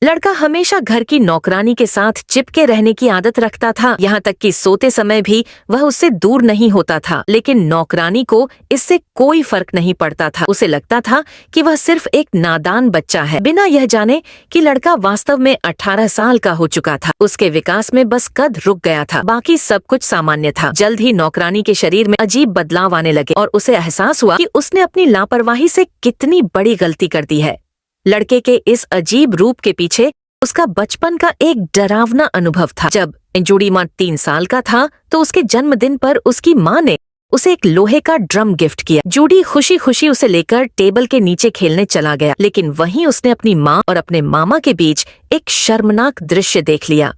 लड़का हमेशा घर की नौकरानी के साथ चिपके रहने की आदत रखता था, यहाँ तक कि सोते समय भी वह उससे दूर नहीं होता था। लेकिन नौकरानी को इससे कोई फर्क नहीं पड़ता था। उसे लगता था कि वह सिर्फ एक नादान बच्चा है, बिना यह जाने कि लड़का वास्तव में 18 साल का हो चुका था। उसके विकास में बस कद रुक गया था, बाकी सब कुछ सामान्य था। जल्द ही नौकरानी के शरीर में अजीब बदलाव आने लगे और उसे एहसास हुआ कि उसने अपनी लापरवाही से कितनी बड़ी गलती कर दी है। लड़के के इस अजीब रूप के पीछे उसका बचपन का एक डरावना अनुभव था। जब जूडी माँ 3 साल का था तो उसके जन्मदिन पर उसकी माँ ने उसे एक लोहे का ड्रम गिफ्ट किया। जूडी खुशी खुशी उसे लेकर टेबल के नीचे खेलने चला गया, लेकिन वहीं उसने अपनी माँ और अपने मामा के बीच एक शर्मनाक दृश्य देख लिया।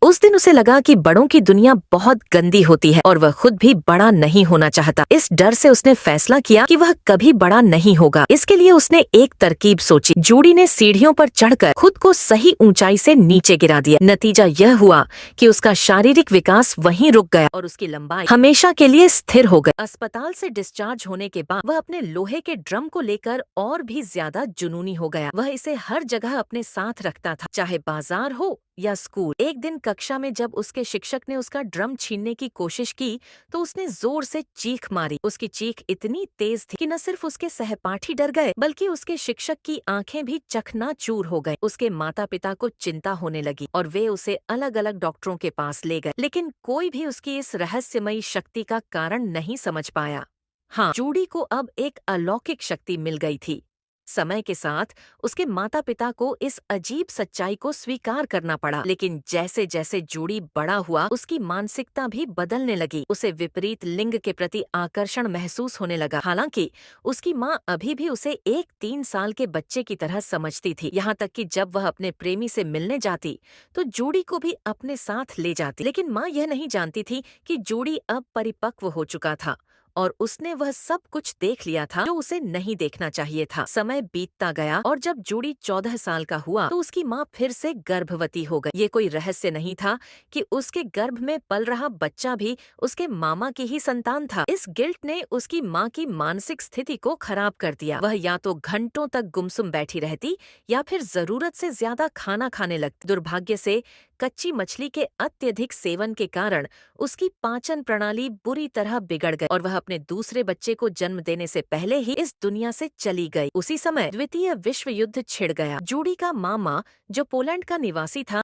उस दिन उसे लगा कि बड़ों की दुनिया बहुत गंदी होती है और वह खुद भी बड़ा नहीं होना चाहता। इस डर से उसने फैसला किया कि वह कभी बड़ा नहीं होगा। इसके लिए उसने एक तरकीब सोची। जूडी ने सीढ़ियों पर चढ़कर खुद को सही ऊंचाई से नीचे गिरा दिया। नतीजा यह हुआ कि उसका शारीरिक विकास वहीं रुक गया और उसकी लंबाई हमेशा के लिए स्थिर हो गई। अस्पताल से डिस्चार्ज होने के बाद वह अपने लोहे के ड्रम को लेकर और भी ज्यादा जुनूनी हो गया। वह इसे हर जगह अपने साथ रखता था, चाहे बाजार हो या स्कूल। एक दिन कक्षा में जब उसके शिक्षक ने उसका ड्रम छीनने की कोशिश की तो उसने जोर से चीख मारी। उसकी चीख इतनी तेज थी कि न सिर्फ उसके सहपाठी डर गए, बल्कि उसके शिक्षक की आंखें भी चकनाचूर हो गईं। उसके माता पिता को चिंता होने लगी और वे उसे अलग अलग डॉक्टरों के पास ले गए, लेकिन कोई भी उसकी इस रहस्यमयी शक्ति का कारण नहीं समझ पाया। हाँ, जूडी को अब एक अलौकिक शक्ति मिल गई थी। समय के साथ उसके माता पिता को इस अजीब सच्चाई को स्वीकार करना पड़ा, लेकिन जैसे जैसे जूडी बड़ा हुआ उसकी मानसिकता भी बदलने लगी। उसे विपरीत लिंग के प्रति आकर्षण महसूस होने लगा। हालांकि उसकी माँ अभी भी उसे एक 3 साल के बच्चे की तरह समझती थी, यहाँ तक कि जब वह अपने प्रेमी से मिलने जाती तो जूडी को भी अपने साथ ले जाती। लेकिन माँ यह नहीं जानती थी कि जूडी अब परिपक्व हो चुका था और उसने वह सब कुछ देख लिया था जो उसे नहीं देखना चाहिए था। समय बीतता गया और जब जूडी 14 साल का हुआ तो उसकी माँ फिर से गर्भवती हो गई। ये कोई रहस्य नहीं था कि उसके गर्भ में पल रहा बच्चा भी उसके मामा की ही संतान था। इस गिल्ट ने उसकी माँ की मानसिक स्थिति को खराब कर दिया। वह या तो घंटों तक गुमसुम बैठी रहती या फिर जरूरत से ज्यादा खाना खाने लगती। दुर्भाग्य से कच्ची मछली के अत्यधिक सेवन के कारण उसकी पाचन प्रणाली बुरी तरह बिगड़ गई और वह अपने दूसरे बच्चे को जन्म देने से पहले ही इस दुनिया से चली गई। उसी समय द्वितीय विश्व युद्ध छिड़ गया। जूडी का मामा, जो पोलैंड का निवासी था,